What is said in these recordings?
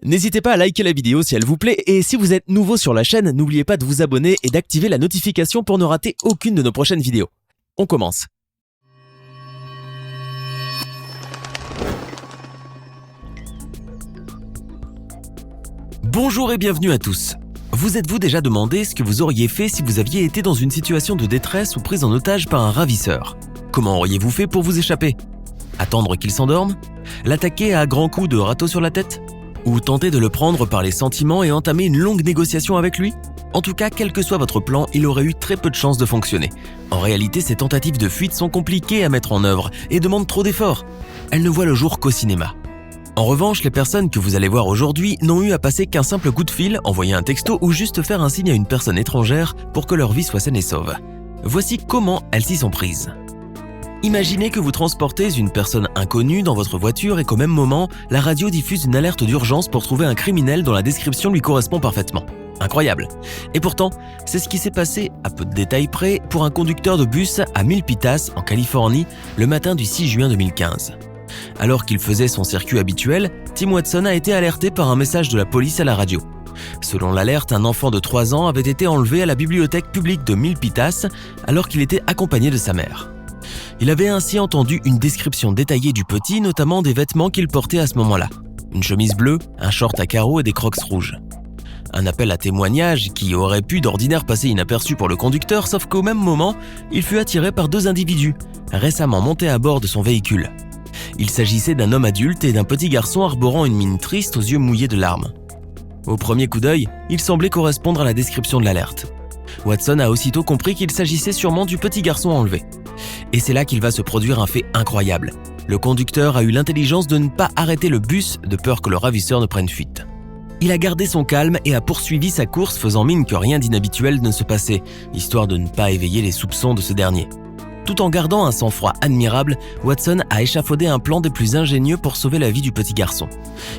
N'hésitez pas à liker la vidéo si elle vous plaît et si vous êtes nouveau sur la chaîne, n'oubliez pas de vous abonner et d'activer la notification pour ne rater aucune de nos prochaines vidéos. On commence. Bonjour et bienvenue à tous. Vous êtes-vous déjà demandé ce que vous auriez fait si vous aviez été dans une situation de détresse ou prise en otage par un ravisseur? Comment auriez-vous fait pour vous échapper? Attendre qu'il s'endorme? L'attaquer à grands coups de râteau sur la tête? Ou tenter de le prendre par les sentiments et entamer une longue négociation avec lui? En tout cas, quel que soit votre plan, il aurait eu très peu de chances de fonctionner. En réalité, ces tentatives de fuite sont compliquées à mettre en œuvre et demandent trop d'efforts. Elles ne voient le jour qu'au cinéma. En revanche, les personnes que vous allez voir aujourd'hui n'ont eu à passer qu'un simple coup de fil, envoyer un texto ou juste faire un signe à une personne étrangère pour que leur vie soit saine et sauve. Voici comment elles s'y sont prises. Imaginez que vous transportez une personne inconnue dans votre voiture et qu'au même moment, la radio diffuse une alerte d'urgence pour trouver un criminel dont la description lui correspond parfaitement. Incroyable. Et pourtant, c'est ce qui s'est passé, à peu de détails près, pour un conducteur de bus à Milpitas, en Californie, le matin du 6 juin 2015. Alors qu'il faisait son circuit habituel, Tim Watson a été alerté par un message de la police à la radio. Selon l'alerte, un enfant de 3 ans avait été enlevé à la bibliothèque publique de Milpitas alors qu'il était accompagné de sa mère. Il avait ainsi entendu une description détaillée du petit, notamment des vêtements qu'il portait à ce moment-là. Une chemise bleue, un short à carreaux et des crocs rouges. Un appel à témoignage qui aurait pu d'ordinaire passer inaperçu pour le conducteur, sauf qu'au même moment, il fut attiré par 2 individus, récemment montés à bord de son véhicule. Il s'agissait d'un homme adulte et d'un petit garçon arborant une mine triste aux yeux mouillés de larmes. Au premier coup d'œil, il semblait correspondre à la description de l'alerte. Watson a aussitôt compris qu'il s'agissait sûrement du petit garçon enlevé. Et c'est là qu'il va se produire un fait incroyable. Le conducteur a eu l'intelligence de ne pas arrêter le bus de peur que le ravisseur ne prenne fuite. Il a gardé son calme et a poursuivi sa course faisant mine que rien d'inhabituel ne se passait, histoire de ne pas éveiller les soupçons de ce dernier. Tout en gardant un sang-froid admirable, Watson a échafaudé un plan des plus ingénieux pour sauver la vie du petit garçon.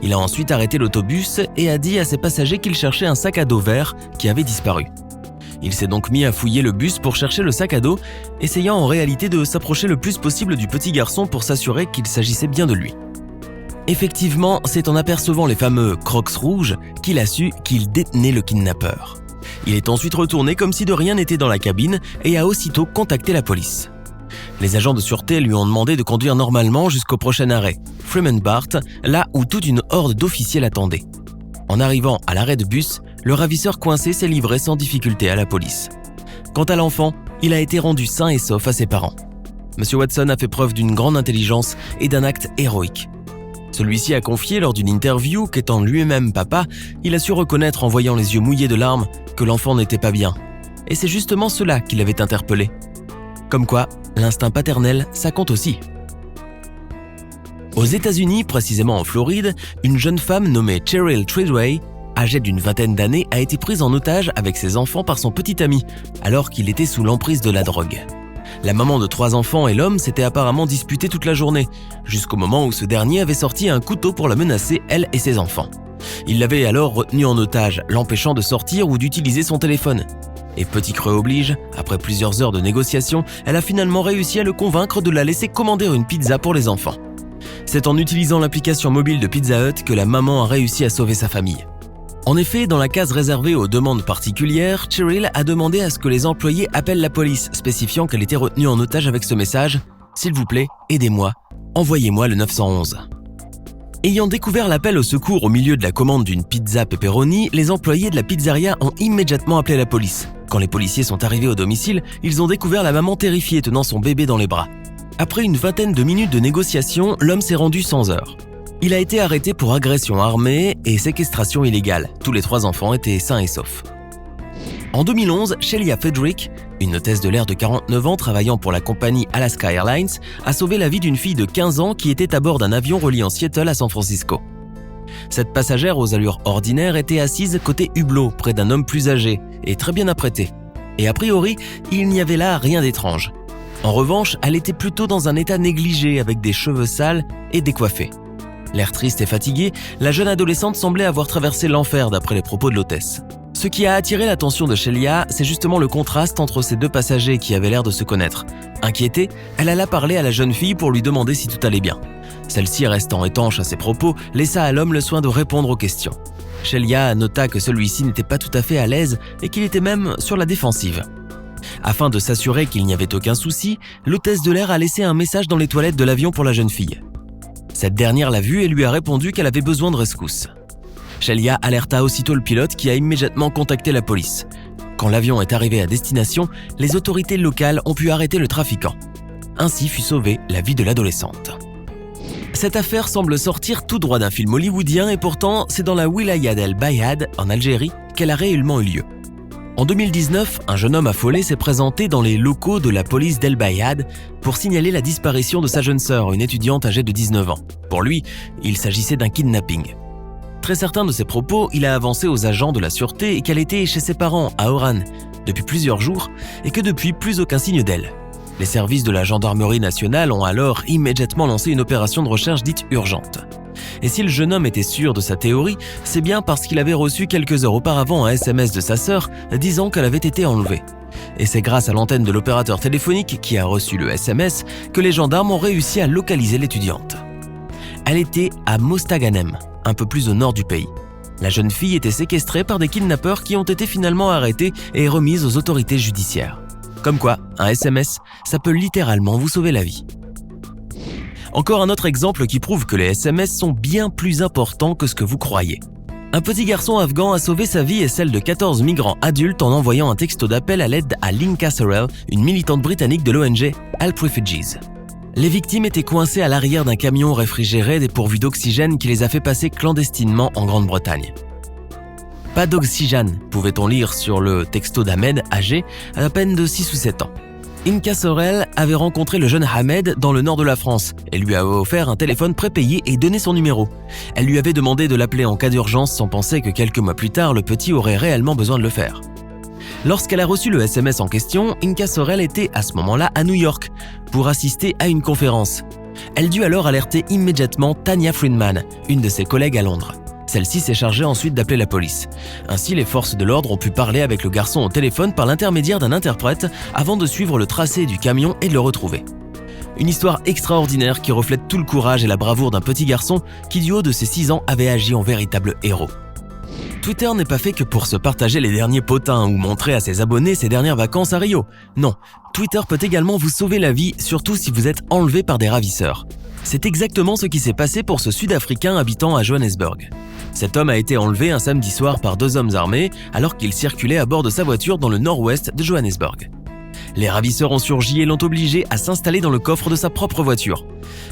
Il a ensuite arrêté l'autobus et a dit à ses passagers qu'il cherchait un sac à dos vert qui avait disparu. Il s'est donc mis à fouiller le bus pour chercher le sac à dos, essayant en réalité de s'approcher le plus possible du petit garçon pour s'assurer qu'il s'agissait bien de lui. Effectivement, c'est en apercevant les fameux crocs rouges qu'il a su qu'il détenait le kidnappeur. Il est ensuite retourné comme si de rien n'était dans la cabine et a aussitôt contacté la police. Les agents de sûreté lui ont demandé de conduire normalement jusqu'au prochain arrêt, Fremont Bart, là où toute une horde d'officiers l'attendait. En arrivant à l'arrêt de bus, le ravisseur coincé s'est livré sans difficulté à la police. Quant à l'enfant, il a été rendu sain et sauf à ses parents. M. Watson a fait preuve d'une grande intelligence et d'un acte héroïque. Celui-ci a confié lors d'une interview qu'étant lui-même papa, il a su reconnaître en voyant les yeux mouillés de larmes que l'enfant n'était pas bien. Et c'est justement cela qui l'avait interpellé. Comme quoi, l'instinct paternel, ça compte aussi. Aux États-Unis, précisément en Floride, une jeune femme nommée Cheryl Tridway, âgée d'une 20aine d'années, a été prise en otage avec ses enfants par son petit ami, alors qu'il était sous l'emprise de la drogue. La maman de 3 enfants et l'homme s'étaient apparemment disputés toute la journée, jusqu'au moment où ce dernier avait sorti un couteau pour la menacer, elle et ses enfants. Il l'avait alors retenue en otage, l'empêchant de sortir ou d'utiliser son téléphone. Et petit creux oblige, après plusieurs heures de négociations, elle a finalement réussi à le convaincre de la laisser commander une pizza pour les enfants. C'est en utilisant l'application mobile de Pizza Hut que la maman a réussi à sauver sa famille. En effet, dans la case réservée aux demandes particulières, Cheryl a demandé à ce que les employés appellent la police, spécifiant qu'elle était retenue en otage avec ce message « S'il vous plaît, aidez-moi, envoyez-moi le 911 ». Ayant découvert l'appel au secours au milieu de la commande d'une pizza pepperoni, les employés de la pizzeria ont immédiatement appelé la police. Quand les policiers sont arrivés au domicile, ils ont découvert la maman terrifiée tenant son bébé dans les bras. Après une 20aine de minutes de négociation, l'homme s'est rendu sans heure. Il a été arrêté pour agression armée et séquestration illégale. Tous les 3 enfants étaient sains et saufs. En 2011, Shelia Fedrick, une hôtesse de l'air de 49 ans travaillant pour la compagnie Alaska Airlines, a sauvé la vie d'une fille de 15 ans qui était à bord d'un avion reliant Seattle à San Francisco. Cette passagère aux allures ordinaires était assise côté hublot, près d'un homme plus âgé et très bien apprêté. Et a priori, il n'y avait là rien d'étrange. En revanche, elle était plutôt dans un état négligé avec des cheveux sales et décoiffés. L'air triste et fatigué, la jeune adolescente semblait avoir traversé l'enfer d'après les propos de l'hôtesse. Ce qui a attiré l'attention de Shelia, c'est justement le contraste entre ces deux passagers qui avaient l'air de se connaître. Inquiétée, elle alla parler à la jeune fille pour lui demander si tout allait bien. Celle-ci, restant étanche à ses propos, laissa à l'homme le soin de répondre aux questions. Shelia nota que celui-ci n'était pas tout à fait à l'aise et qu'il était même sur la défensive. Afin de s'assurer qu'il n'y avait aucun souci, l'hôtesse de l'air a laissé un message dans les toilettes de l'avion pour la jeune fille. Cette dernière l'a vue et lui a répondu qu'elle avait besoin de rescousse. Shelia alerta aussitôt le pilote qui a immédiatement contacté la police. Quand l'avion est arrivé à destination, les autorités locales ont pu arrêter le trafiquant. Ainsi fut sauvée la vie de l'adolescente. Cette affaire semble sortir tout droit d'un film hollywoodien et pourtant c'est dans la wilaya d'El Bayad, en Algérie, qu'elle a réellement eu lieu. En 2019, un jeune homme affolé s'est présenté dans les locaux de la police d'El Bayad pour signaler la disparition de sa jeune sœur, une étudiante âgée de 19 ans. Pour lui, il s'agissait d'un kidnapping. Très certain de ses propos, il a avancé aux agents de la sûreté qu'elle était chez ses parents à Oran depuis plusieurs jours et que depuis plus aucun signe d'elle. Les services de la gendarmerie nationale ont alors immédiatement lancé une opération de recherche dite urgente. Et si le jeune homme était sûr de sa théorie, c'est bien parce qu'il avait reçu quelques heures auparavant un SMS de sa sœur disant qu'elle avait été enlevée. Et c'est grâce à l'antenne de l'opérateur téléphonique qui a reçu le SMS que les gendarmes ont réussi à localiser l'étudiante. Elle était à Mostaganem, un peu plus au nord du pays. La jeune fille était séquestrée par des kidnappeurs qui ont été finalement arrêtés et remise aux autorités judiciaires. Comme quoi, un SMS, ça peut littéralement vous sauver la vie. Encore un autre exemple qui prouve que les SMS sont bien plus importants que ce que vous croyez. Un petit garçon afghan a sauvé sa vie et celle de 14 migrants adultes en envoyant un texto d'appel à l'aide à Lynn Casserell, une militante britannique de l'ONG Help Refugees. Les victimes étaient coincées à l'arrière d'un camion réfrigéré dépourvu d'oxygène qui les a fait passer clandestinement en Grande-Bretagne. Pas d'oxygène, pouvait-on lire sur le texto d'Ahmed, âgé à peine de 6 ou 7 ans. Inka Sorel avait rencontré le jeune Ahmed dans le nord de la France et lui avait offert un téléphone prépayé et donné son numéro. Elle lui avait demandé de l'appeler en cas d'urgence sans penser que quelques mois plus tard, le petit aurait réellement besoin de le faire. Lorsqu'elle a reçu le SMS en question, Inka Sorel était à ce moment-là à New York pour assister à une conférence. Elle dut alors alerter immédiatement Tanya Friedman, une de ses collègues à Londres. Celle-ci s'est chargée ensuite d'appeler la police. Ainsi, les forces de l'ordre ont pu parler avec le garçon au téléphone par l'intermédiaire d'un interprète avant de suivre le tracé du camion et de le retrouver. Une histoire extraordinaire qui reflète tout le courage et la bravoure d'un petit garçon qui, du haut de ses 6 ans, avait agi en véritable héros. Twitter n'est pas fait que pour se partager les derniers potins ou montrer à ses abonnés ses dernières vacances à Rio. Non, Twitter peut également vous sauver la vie, surtout si vous êtes enlevé par des ravisseurs. C'est exactement ce qui s'est passé pour ce Sud-Africain habitant à Johannesburg. Cet homme a été enlevé un samedi soir par 2 hommes armés alors qu'il circulait à bord de sa voiture dans le nord-ouest de Johannesburg. Les ravisseurs ont surgi et l'ont obligé à s'installer dans le coffre de sa propre voiture.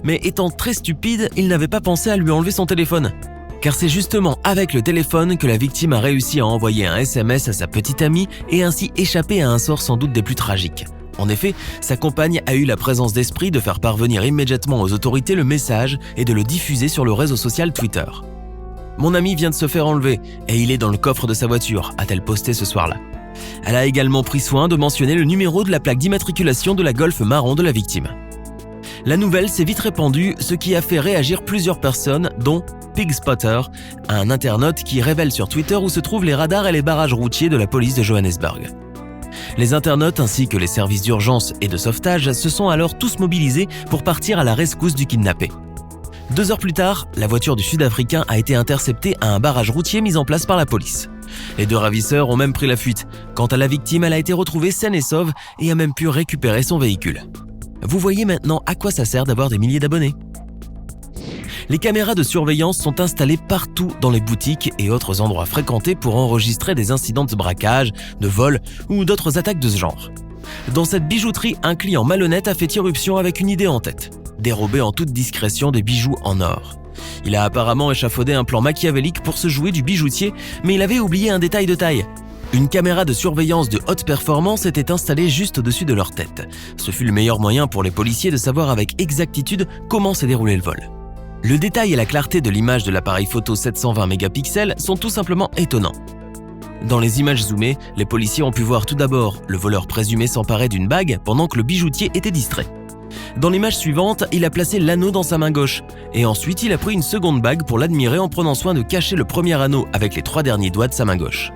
Mais étant très stupide, il n'avait pas pensé à lui enlever son téléphone. Car c'est justement avec le téléphone que la victime a réussi à envoyer un SMS à sa petite amie et ainsi échapper à un sort sans doute des plus tragiques. En effet, sa compagne a eu la présence d'esprit de faire parvenir immédiatement aux autorités le message et de le diffuser sur le réseau social Twitter. « Mon ami vient de se faire enlever et il est dans le coffre de sa voiture », a-t-elle posté ce soir-là. Elle a également pris soin de mentionner le numéro de la plaque d'immatriculation de la Golf marron de la victime. La nouvelle s'est vite répandue, ce qui a fait réagir plusieurs personnes, dont PigSpotter, un internaute qui révèle sur Twitter où se trouvent les radars et les barrages routiers de la police de Johannesburg. Les internautes ainsi que les services d'urgence et de sauvetage se sont alors tous mobilisés pour partir à la rescousse du kidnappé. 2 heures plus tard, la voiture du Sud-Africain a été interceptée à un barrage routier mis en place par la police. Les 2 ravisseurs ont même pris la fuite. Quant à la victime, elle a été retrouvée saine et sauve et a même pu récupérer son véhicule. Vous voyez maintenant à quoi ça sert d'avoir des milliers d'abonnés. Les caméras de surveillance sont installées partout dans les boutiques et autres endroits fréquentés pour enregistrer des incidents de braquage, de vol ou d'autres attaques de ce genre. Dans cette bijouterie, un client malhonnête a fait irruption avec une idée en tête: dérober en toute discrétion des bijoux en or. Il a apparemment échafaudé un plan machiavélique pour se jouer du bijoutier, mais il avait oublié un détail de taille. Une caméra de surveillance de haute performance était installée juste au-dessus de leur tête. Ce fut le meilleur moyen pour les policiers de savoir avec exactitude comment s'est déroulé le vol. Le détail et la clarté de l'image de l'appareil photo 720 mégapixels sont tout simplement étonnants. Dans les images zoomées, les policiers ont pu voir tout d'abord le voleur présumé s'emparer d'une bague pendant que le bijoutier était distrait. Dans l'image suivante, il a placé l'anneau dans sa main gauche et ensuite il a pris une seconde bague pour l'admirer en prenant soin de cacher le premier anneau avec les 3 derniers doigts de sa main gauche.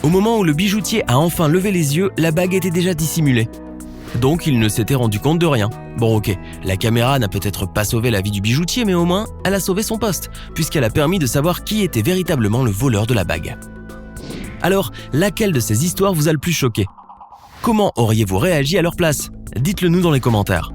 Au moment où le bijoutier a enfin levé les yeux, la bague était déjà dissimulée. Donc il ne s'était rendu compte de rien. Bon ok, la caméra n'a peut-être pas sauvé la vie du bijoutier, mais au moins, elle a sauvé son poste, puisqu'elle a permis de savoir qui était véritablement le voleur de la bague. Alors, laquelle de ces histoires vous a le plus choqué ? Comment auriez-vous réagi à leur place ? Dites-le nous dans les commentaires.